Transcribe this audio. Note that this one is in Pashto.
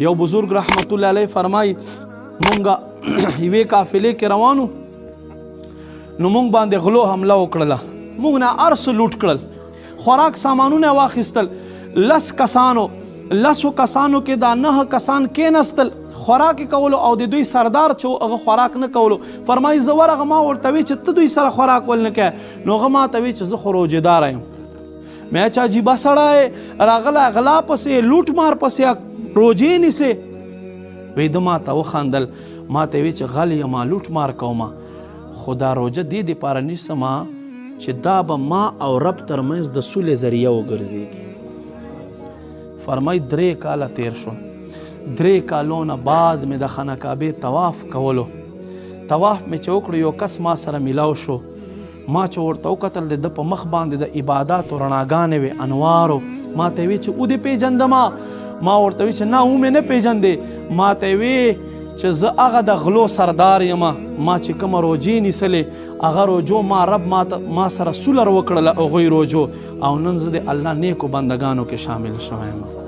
یو بزرگ رحمت الله علیه فرمای مونږه یوې قافلې کې روانو نو مونږ باندې غلو حمله وکړله مونږ نه ارس لوټ کړل خوراک سامانونه واخیستل لسو کسانو کې دا 9 کسان کېنستل خوراک کولو او د دوی سردار چې هغه خوراک نه کولو فرمایي زه ورغه ما ورته وی چې ته دوی سره خوراک ول نه کوې نو هغه ما ته وی چې زه خو روژهدار یم مې چې عجیبه سړی راغله غلا پسې لوټ مار پسې روژې نیسې وی ده ما ته وخندل ما ته وی چې غل یم لوټ مار کومه خو دا روژه دې دپاره نیسمه چې دا به ما او رب ترمنځ د سولې ذریعه وګرځېږي فرمای 3 کاله تیر شو 3 کالونه بعد مې د خانه کعبې طواف کولو طواف مې چې وکړو یو کس ما سره میلاو شو ما چې ورته وکتل د په مخ باندې د عباداتو رڼاګانې وې انوارو ما ته وی چې او دې پیژندما ما ورته وی چې نه او مې نه پیژندې ما ته وی چې زه هغه د غلو سردار یم ما چې کومه روجې نیسلې هغه روجو ما رب ما سره سولر وکړله هغوی روجو او نن زه د الله نیکو بندګانو کې شامل شوی یم